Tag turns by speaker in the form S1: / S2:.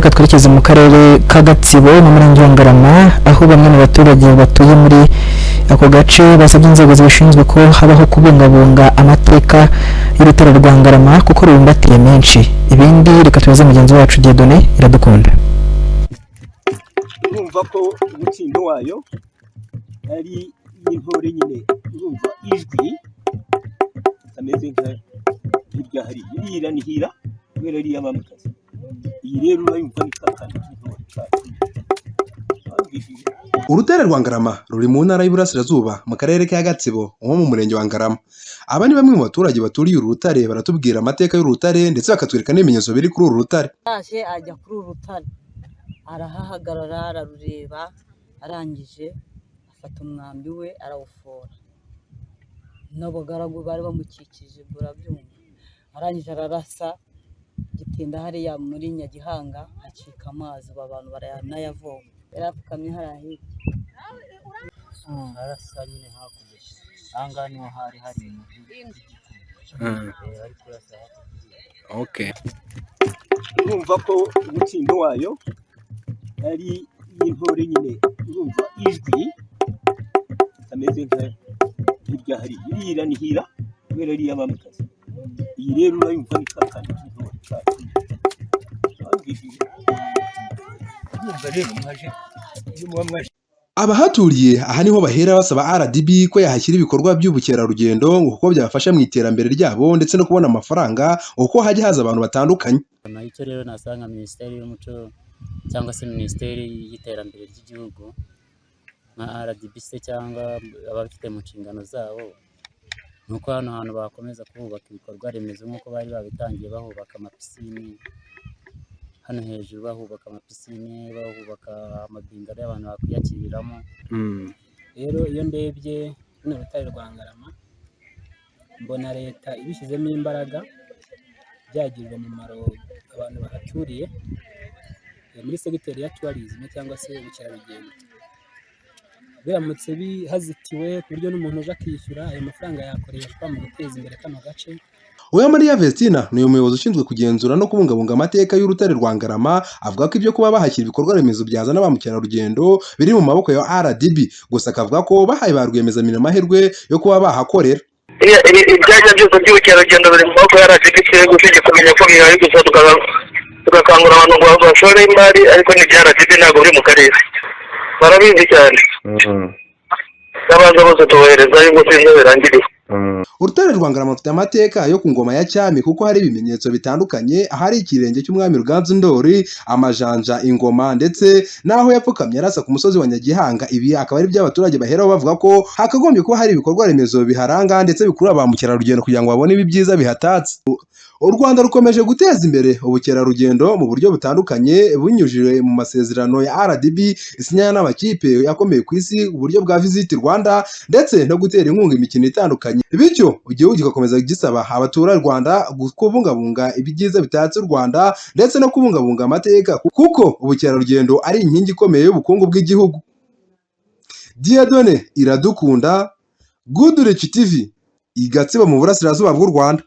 S1: reka twerekeze mu karere ka Gatsibo mu murenge wa Ngarama aho bamwe mu baturage batuye muri ako gace basabye inzego zibishinzwe ko habaho kubungabunga amateka y'urutare rwa Ngarama kuko rubumbatiye menshi. Ibindi reka tubaze mugenzi wacu Dieudonné Iradukunda.
S2: Urumva ko umutsindo wayo ari intore nyine, urumva ijwi ameze nka hirya hari irira nihira kubera ari yamamakazi. Iyi rero urayumva ni kakandi
S3: Urutare rwa Ngarama ruri mu ntara y'Iburasirazuba mu karere ka Gatsibo nko mu murenge wa Ngarama. Aba ni bamwe mu baturage baturiye uru rutare, baratubwira amateka y'urutare ndetse bakatwereka n'ibimenyetso biri kuri uru rutare.
S4: Yaje ajya kuri uru rutare arahahagarara ararureba, arangije afata umwambi we arawufora. N'abagaragu bari bamukikije burabyumva, arangije ararasa gitinda hariya muri Nyagihanga acika amazi, abantu baranayavoma. Yarapfukamye hariya arasa nyine hakurya, ahangaha niho hari
S3: Okay.
S2: urumva ko umutsindo wayo ari intore nyine, urumva ijwi ameze nka hirya hari irira nihira kubera ari yamamakazi. Iyi rero urayumva ni kakandi
S3: Abahaturiye aha niho bahera basaba RDB ko yahashyira ibikorwa by'ubukerarugendo kuko byabafasha mu iterambere ryabo ndetse no kubona amafaranga uko hajya haza abantu batandukanye.
S5: Icyo rero nasanga Minisiteri y'Umuco cyangwa se Minisiteri y'Iterambere ry'Igihugu nka RDB se cyangwa abafite mu nshingano zabo, nuko hano hantu bakomeza kubaka ibikorwa remezo nk'uko bari babitangiye, bahubaka amapisine hano hejuru, bahubaka amapisine, bahubaka amabingaro y'abantu bakwiyakiriramo. Rero iyo ndebye runo rutare rwa Ngarama mbona leta ibishyizemo imbaraga byagirira umumaro abantu bahaturiye muri segiteri ya tourism cyangwa se ubukerarugendo. Biramutse bihazitiwe ku buryo n'umuntu uje akishyura ayo mafaranga yakoreshwa mu guteza imbere kano gace.
S3: Uwamariya Vestina ni umuyobozi ushinzwe kugenzura no kubungabunga amateka y'urutare rwa Ngarama, avuga ko ibyo kuba bahashyira ibikorwa remezo byazana ba mukerarugendo biri mu maboko ya RDB, gusa akavuga ko bahaye ba rwiyemezamirimo amahirwe yo kuba bahakorera.
S6: Ibyanya byose by'ubukerarugendo biri mu maboko ya RDB, gutegeka kumenya ko bihari, gusa tugakangura abantu ngo bashore imari, ariko n'ibya RDB ntabwo biri mu karere, barabizi cyane. N'abanza bose tubohereza yuko sinzi birangiriye.
S3: Urutare rwa Ngarama rufite amateka yo ku ngoma ya cyami kuko hari ibimenyetso bitandukanye, ahari ikirenge cy'umwami Ruganzu Ndori, amajanja, ingoma ndetse naho yapfukamye arasa ku musozi wa Nyagihanga. Ibi akaba ari by'abaturage baheraho bavuga ko hakagombye kuba hari ibikorwa remezo biharanga ndetse bikurura ba mukerarugendo kugira ngo babone ibi byiza bihatatse. U Rwanda rukomeje guteza imbere ubukerarugendo mu buryo butandukanye bunyujijwe mu masezerano ya RDB isinyana n'amakipe yakomeye ku isi, uburyo bwa Visit Rwanda ndetse no gutera inkunga imikino itandukanye. Bityo igihugu gikomeza gisaba abaturarwanda kubungabunga ibyiza bitatse u Rwanda ndetse no kubungabunga amateka kuko ubukerarugendo ari inkingi ikomeye y'ubukungu bw'igihugu. Dieudonné Iradukunda, Good Rich TV, i Gatsibo mu Burasirazuba bw'u Rwanda.